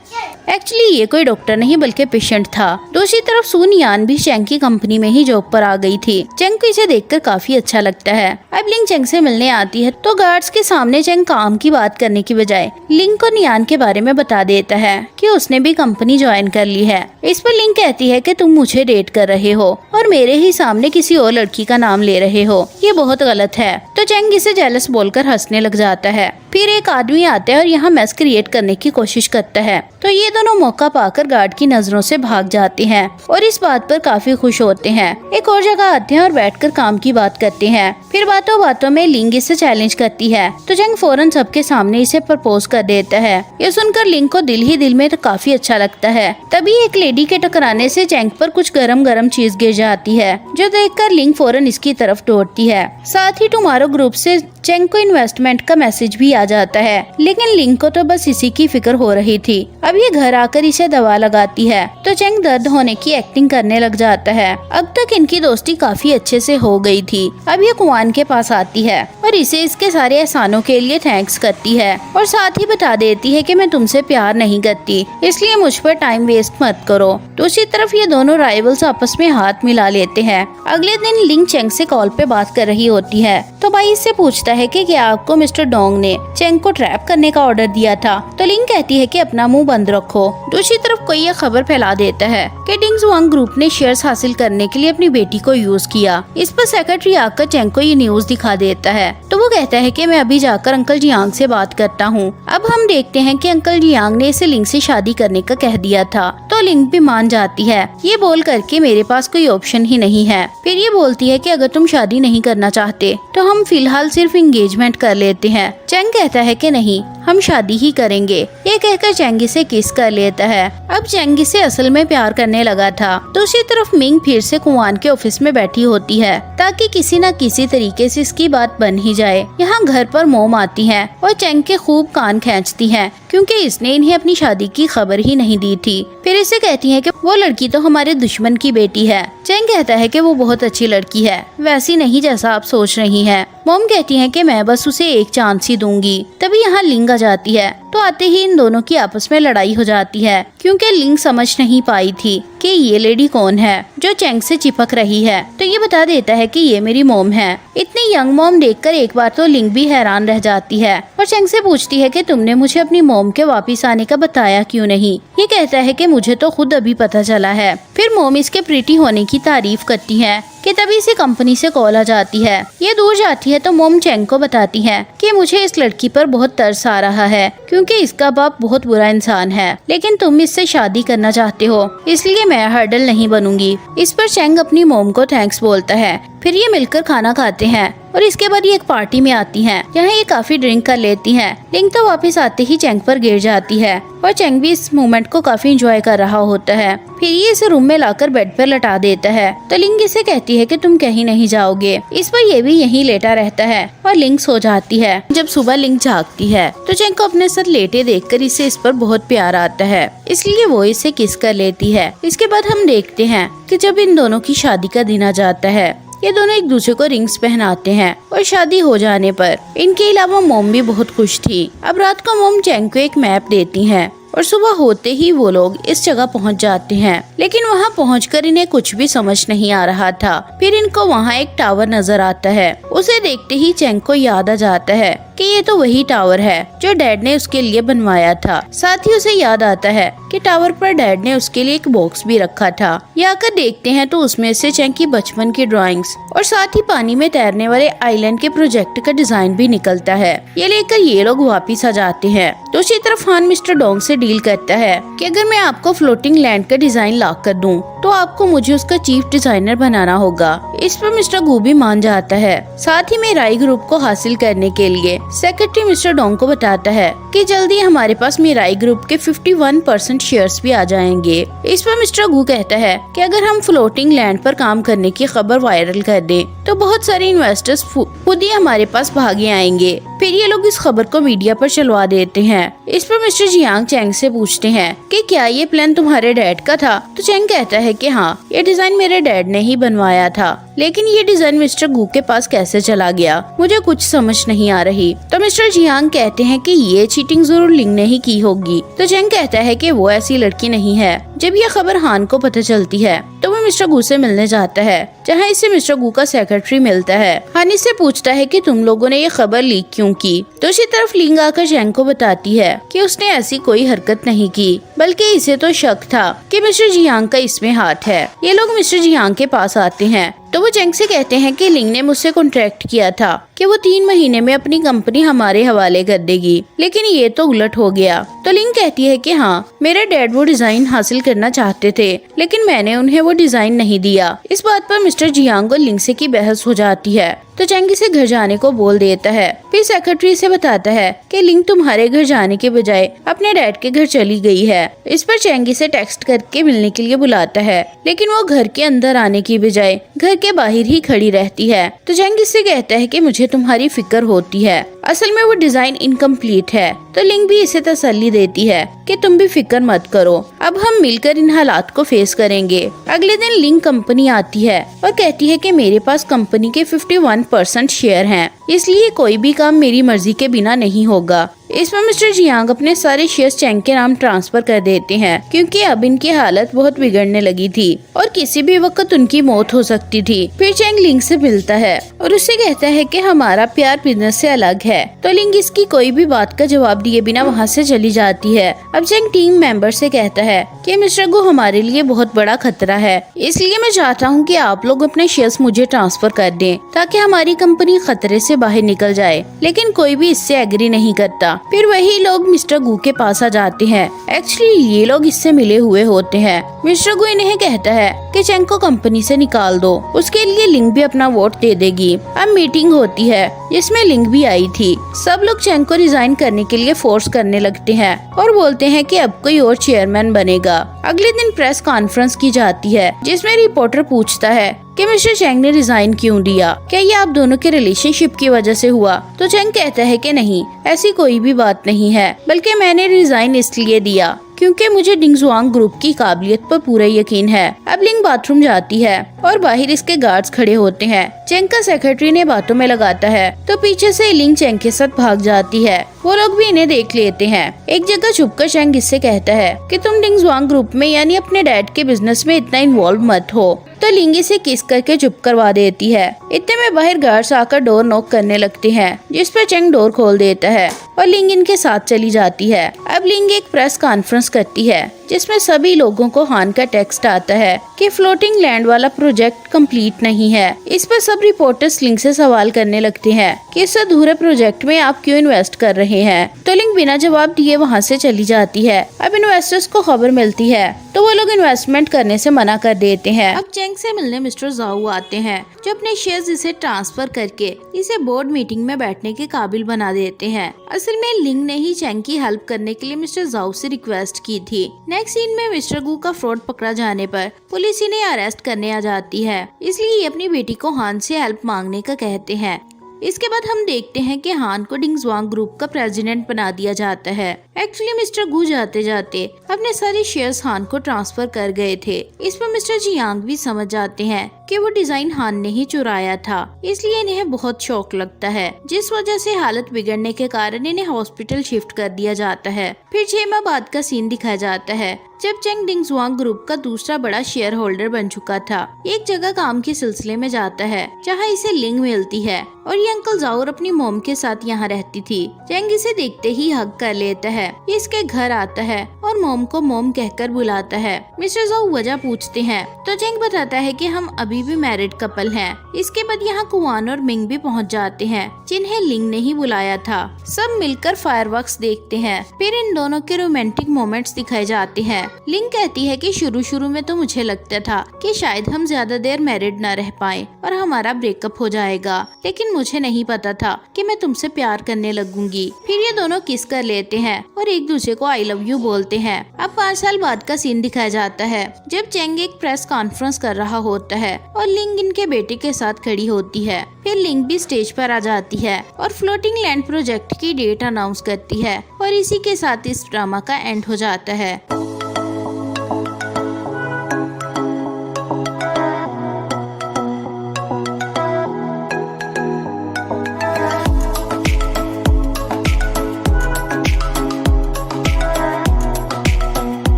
एक्चुअली ये कोई डॉक्टर नहीं बल्कि पेशेंट था। दूसरी तरफ सुन यान भी चेंग की कंपनी में ही जॉब पर आ गई थी। चेंग को इसे देखकर काफी अच्छा लगता है। अब लिंक चेंग से मिलने आती है तो गार्ड्स के सामने चेंग काम की बात करने की बजाय लिंक को नियान के बारे में बता देता है कि उसने भी कंपनी ज्वाइन कर ली है। इस पर लिंक कहती है कि तुम मुझे डेट कर रहे हो और मेरे ही सामने किसी और लड़की का नाम ले रहे हो, ये बहुत गलत है। तो चेंग इसे जेलस बोलकर हंसने लग जाता है। फिर एक आदमी आता है और यहाँ मैस क्रिएट करने की कोशिश करता है। तो ये दोनों मौका पाकर गार्ड की नजरों से भाग जाते हैं और इस बात पर काफी खुश होते हैं। एक और जगह आते हैं और बैठकर काम की बात करते हैं। फिर बातों बातों में लिंग इसे चैलेंज करती है तो चेंग फौरन सबके सामने इसे प्रपोज कर देता है। ये सुनकर लिंग को दिल ही दिल में तो काफी अच्छा लगता है। तभी एक लेडी के टकराने से चेंग पर कुछ गरम गरम चीज गिर जाती है जो देखकर लिंग फौरन इसकी तरफ दौड़ती है। साथ ही टुमारो ग्रुप से चेंग को इन्वेस्टमेंट का मैसेज भी आ जाता है। लेकिन लिंग को तो बस इसी की फिक्र हो रही थी। अब ये घर आकर इसे दवा लगाती है तो चेंग दर्द होने की एक्टिंग करने लग जाता है। अब तक इनकी दोस्ती काफी अच्छे से हो गई थी। अब ये कुआन के पास आती है और इसे इसके सारे एहसानों के लिए थैंक्स करती है और साथ ही बता देती है कि मैं तुमसे प्यार नहीं करती, इसलिए मुझ पर टाइम वेस्ट मत करो। दूसरी तरफ ये दोनों राइवल्स आपस में हाथ मिला लेते हैं। अगले दिन लिंग चेंग से कॉल पे बात कर रही होती है तो भाई इससे पूछता है कि क्या आपको मिस्टर डोंग ने चेंग को ट्रैप करने का ऑर्डर दिया था। तो लिंग कहती है कि अपना मुंह बंद रखो। दूसरी तरफ कोई ये खबर फैला देता है कि डिंगजुआंग ग्रुप ने शेयर्स हासिल करने के लिए अपनी बेटी को यूज किया। इस पर सेक्रेटरी आकर चेंग को ये न्यूज दिखा देता है तो वो कहता है कि मैं अभी जाकर अंकल जियांग से बात करता हूँ। अब हम देखते हैं कि अंकल जियांग ने इसे लिंग से शादी करने का कह दिया था तो लिंग भी मान जाती है। ये बोल करके मेरे पास कोई ऑप्शन ही नहीं है। फिर ये बोलती है कि अगर तुम शादी नहीं करना चाहते तो हम फिलहाल सिर्फ एंगेजमेंट कर लेते हैं। चेंग कहता है कि नहीं, हम शादी ही करेंगे। ये कहकर चेंग से किस कर लेता है। अब चेंग से असल में प्यार करने लगा था। दूसरी तरफ मिंग फिर से कुआन के ऑफिस में बैठी होती है ताकि किसी न किसी तरीके से इसकी बात बन ही जाए। यहाँ घर पर मोम आती है और चेंग के खूब कान खींचती है क्योंकि इसने इन्हें अपनी शादी की खबर ही नहीं दी थी। फिर इसे कहती है कि वो लड़की तो हमारे दुश्मन की बेटी है। चेंग कहता है कि वो बहुत अच्छी लड़की है, वैसी नहीं जैसा आप सोच रही हैं। मॉम कहती है कि मैं बस उसे एक चांस ही दूंगी। तभी यहाँ लिंग आ जाती है तो आते ही इन दोनों की आपस में लड़ाई हो जाती है क्योंकि लिंग समझ नहीं पाई थी कि ये लेडी कौन है जो चेंग से चिपक रही है। तो ये बता देता है कि ये मेरी मॉम है। इतनी यंग मॉम देखकर एक बार तो लिंग भी हैरान रह जाती है और चेंग से पूछती है कि तुमने मुझे अपनी मॉम के वापिस आने का बताया क्यों नहीं। ये कहता है कि मुझे तो खुद अभी पता चला है। फिर मॉम इसके प्रीटी होने की तारीफ करती है कि तभी इसे कंपनी से कॉल आ जाती है। ये दूर जाती है तो मॉम चेंग को बताती है कि मुझे इस लड़की पर बहुत तरस आ रहा है क्योंकि इसका बाप बहुत बुरा इंसान है, लेकिन तुम इससे शादी करना चाहते हो इसलिए मैं हर्डल नहीं बनूंगी। इस पर चेंग अपनी मॉम को थैंक्स बोलता है। फिर ये मिलकर खाना खाते हैं और इसके बाद ये एक पार्टी में आती हैं। यहाँ ये काफी ड्रिंक कर लेती हैं। लिंग तो वापस आते ही चेंग पर गिर जाती है और चेंग भी इस मोमेंट को काफी एंजॉय कर रहा होता है। फिर ये इसे रूम में लाकर बेड पर लटा देता है तो लिंग इसे कहती है कि तुम कहीं नहीं जाओगे। इस पर ये भी यहीं लेटा रहता है और लिंग सो जाती है। जब सुबह लिंग जागती है तो चेंग को अपने साथ लेटे देखकर इसे इस पर बहुत प्यार आता है, इसलिए वो इसे किस कर लेती है। इसके बाद हम देखते हैं कि जब इन दोनों की शादी का दिन आ जाता है ये दोनों एक दूसरे को रिंग्स पहनाते हैं और शादी हो जाने पर इनके अलावा मोम भी बहुत खुश थी। अब रात को मोम चेंग को एक मैप देती हैं और सुबह होते ही वो लोग इस जगह पहुंच जाते हैं, लेकिन वहां पहुंचकर इन्हें कुछ भी समझ नहीं आ रहा था। फिर इनको वहां एक टावर नजर आता है। उसे देखते ही चेंग को याद आ जाता है कि ये तो वही टावर है जो डैड ने उसके लिए बनवाया था। साथ ही उसे याद आता है कि टावर पर डैड ने उसके लिए एक बॉक्स भी रखा था। ये आकर देखते हैं तो उसमें से चेंग की बचपन की ड्राइंग्स और साथ ही पानी में तैरने वाले आइलैंड के प्रोजेक्ट का डिजाइन भी निकलता है। ये लेकर ये लोग वापिस आ जाते हैं। दूसरी तरफ हान मिस्टर डोंग से डील करता है कि अगर मैं आपको फ्लोटिंग लैंड का डिजाइन ला कर दूं तो आपको मुझे उसका चीफ डिजाइनर बनाना होगा। इस पर मिस्टर गू भी मान जाता है। साथ ही में राई ग्रुप को हासिल करने के लिए सेक्रेटरी मिस्टर डोंग को बताता है कि जल्दी हमारे पास मिराई ग्रुप के 51% शेयर्स भी आ जाएंगे। इस पर मिस्टर गू कहता है कि अगर हम फ्लोटिंग लैंड पर काम करने की खबर वायरल कर दें तो बहुत सारे इन्वेस्टर्स खुद ही हमारे पास भागे आएंगे। फिर ये लोग इस खबर को मीडिया पर चलवा देते हैं। इस पर मिस्टर जियांग चेंग से पूछते हैं कि क्या ये प्लान तुम्हारे डैड का था? तो चेंग कहता है कि हाँ, ये डिजाइन मेरे डैड ने ही बनवाया था, लेकिन ये डिजाइन मिस्टर गू के पास कैसे चला गया मुझे कुछ समझ नहीं आ रही। तो मिस्टर जियांग कहते हैं कि ये चीटिंग जरूर लिंग ने ही की होगी। तो चेंग कहता है कि वो ऐसी लड़की नहीं है। जब ये खबर हान को पता चलती है तो वो मिस्टर गू से मिलने जाता है, जहाँ इससे मिस्टर गू का सेक्रेटरी मिलता है। हान इससे पूछता है कि तुम लोगों ने ये खबर लीक क्यों की? तो इसी तरफ लिंग आकर चेंग को बताती है कि उसने ऐसी कोई हरकत नहीं की, बल्कि इसे तो शक था कि मिस्टर जियांग का इसमें हाथ है। ये लोग मिस्टर जियांग के पास आते हैं तो वो चेंग से कहते हैं कि लिंग ने मुझसे कॉन्ट्रैक्ट किया था कि वो 3 महीने में अपनी कंपनी हमारे हवाले कर देगी, लेकिन ये तो उलट हो गया। तो लिंग कहती है कि हाँ, मेरे डैड वो डिजाइन हासिल करना चाहते थे, लेकिन मैंने उन्हें वो डिजाइन नहीं दिया। इस बात पर मिस्टर जियांग और लिंग से की बहस हो जाती है तो चेंग इसे घर जाने को बोल देता है। फिर सेक्रेटरी से बताता है कि लिंग तुम्हारे घर जाने के बजाय अपने डैड के घर चली गई है। इस पर चेंग इसे टेक्स्ट करके मिलने के लिए बुलाता है, लेकिन वो घर के अंदर आने की बजाय घर के बाहर ही खड़ी रहती है। तो चेंग इससे कहता है कि मुझे तुम्हारी फिक्र होती है, असल में वो डिजाइन इनकम्प्लीट है। तो लिंग भी इसे तसल्ली देती है कि तुम भी फिक्र मत करो, अब हम मिलकर इन हालात को फेस करेंगे। अगले दिन लिंग कंपनी आती है और कहती है कि मेरे पास कंपनी के 51% शेयर हैं, इसलिए कोई भी काम मेरी मर्जी के बिना नहीं होगा। इसमें मिस्टर जियांग अपने सारे शेयर्स चेंग के नाम ट्रांसफर कर देते हैं, क्योंकि अब इनकी हालत बहुत बिगड़ने लगी थी और किसी भी वक्त उनकी मौत हो सकती थी। फिर चेंग लिंग से मिलता है और उससे कहता है कि हमारा प्यार बिजनेस से अलग है। तो लिंग इसकी कोई भी बात का जवाब दिए बिना वहाँ से चली जाती है। अब चेंग टीम मेंबर से कहता है कि मिस्टर गो हमारे लिए बहुत बड़ा खतरा है, इसलिए मैं चाहता हूँ कि आप लोग अपने शेयर्स मुझे ट्रांसफर कर दें ताकि हमारी कंपनी खतरे से बाहर निकल जाए। लेकिन कोई भी इससे एग्री नहीं करता। फिर वही लोग मिस्टर गू के पास आ जाते हैं। एक्चुअली ये लोग इससे मिले हुए होते हैं। मिस्टर गू इन्हें कहता है कि चेंग को कंपनी से निकाल दो, उसके लिए लिंग भी अपना वोट दे देगी। अब मीटिंग होती है जिसमें लिंग भी आई थी। सब लोग चेंग को रिजाइन करने के लिए फोर्स करने लगते हैं और बोलते हैं कि अब कोई और चेयरमैन बनेगा। अगले दिन प्रेस कॉन्फ्रेंस की जाती है जिसमें रिपोर्टर पूछता है कि मिस्टर चेंग ने रिजाइन क्यों दिया, क्या ये आप दोनों के रिलेशनशिप की वजह से हुआ? तो चेंग कहता है कि नहीं, ऐसी कोई भी बात नहीं है, बल्कि मैंने रिजाइन इसलिए दिया क्योंकि मुझे डिंगजुआंग ग्रुप की काबिलियत पर पूरा यकीन है। अब लिंग बाथरूम जाती है और बाहर इसके गार्ड्स खड़े होते हैं। चेंग का सेक्रेटरी ने बातों में लगाता है तो पीछे से लिंग चेंग के साथ भाग जाती है। वो लोग भी इन्हें देख लेते हैं। एक जगह छुपकर चेंग इससे कहता है कि तुम डिंगजुआंग ग्रुप में यानी अपने डैड के बिजनेस में इतना इन्वॉल्व मत हो। तो लिंग इसे किस करके चुप करवा देती है। इतने में बाहर गार्ड्स आकर डोर नॉक करने लगते हैं, जिस पर चेंग डोर खोल देता है और लिंग इनके साथ चली जाती है। अब लिंग एक प्रेस कॉन्फ्रेंस करती है जिसमें सभी लोगों को हान का टेक्स्ट आता है कि फ्लोटिंग लैंड वाला प्रोजेक्ट कंप्लीट नहीं है। इस पर सब रिपोर्टर्स लिंग से सवाल करने लगते हैं कि इस अधूरे प्रोजेक्ट में आप क्यों इन्वेस्ट कर रहे हैं। तो लिंग बिना जवाब दिए वहाँ से चली जाती है। अब इन्वेस्टर्स को खबर मिलती है तो वो लोग इन्वेस्टमेंट करने से मना कर देते हैं। अब चेंग से मिलने मिस्टर जाऊ आते हैं जो अपने शेयर्स इसे ट्रांसफर करके इसे बोर्ड मीटिंग में बैठने के काबिल बना देते हैं। असल में लिंग ने ही चेंग की हेल्प करने के लिए मिस्टर जाऊ से रिक्वेस्ट की थी। नेक्स्ट सीन में मिस्टर गू का फ्रॉड पकड़ा जाने पर पुलिस इन्हें अरेस्ट करने आ जाती है, इसलिए ये अपनी बेटी को हान से हेल्प मांगने का कहते हैं। इसके बाद हम देखते हैं कि हान को डिंगजुआंग ग्रुप का प्रेसिडेंट बना दिया जाता है। एक्चुअली मिस्टर गू जाते जाते अपने सारे शेयर्स हान को ट्रांसफर कर गए थे। इस पर मिस्टर जियांग भी समझ जाते हैं कि वो डिजाइन हान ने ही चुराया था, इसलिए इन्हें बहुत शौक लगता है, जिस वजह से हालत बिगड़ने के कारण इन्हें हॉस्पिटल शिफ्ट कर दिया जाता है। फिर 6 माह बाद का सीन दिखाया जाता है जब चेंग डिंगजुआंग ग्रुप का दूसरा बड़ा शेयर होल्डर बन चुका था। एक जगह काम के सिलसिले में जाता है जहाँ इसे लिंग मिलती है और ये अंकल जाऊर अपनी मोम के साथ यहाँ रहती थी। चेंग इसे देखते ही हग कर लेता है ये इसके घर आता है और मोम को मोम कहकर बुलाता है। मिस्टर ज़ोउ वजह पूछते हैं तो चेंग बताता है कि हम अभी भी मैरिड कपल हैं। इसके बाद यहाँ कुवान और मिंग भी पहुँच जाते हैं जिन्हें लिंग ने ही बुलाया था। सब मिलकर फायरवर्क्स देखते हैं। फिर इन दोनों के रोमांटिक मोमेंट्स दिखाए जाते हैं। लिंग कहती है कि शुरू में तो मुझे लगता था कि शायद हम ज्यादा देर मैरिड न रह पाए और हमारा ब्रेकअप हो जाएगा, लेकिन मुझे नहीं पता था कि मैं तुमसे प्यार करने लगूंगी। फिर ये दोनों किस कर लेते हैं और एक दूसरे को आई लव यू बोलते हैं। अब 5 साल बाद का सीन दिखाया जाता है जब चेंग एक प्रेस कॉन्फ्रेंस कर रहा होता है और लिंग इनके बेटे के साथ खड़ी होती है। फिर लिंग भी स्टेज पर आ जाती है और फ्लोटिंग लैंड प्रोजेक्ट की डेट अनाउंस करती है और इसी के साथ इस ड्रामा का एंड हो जाता है।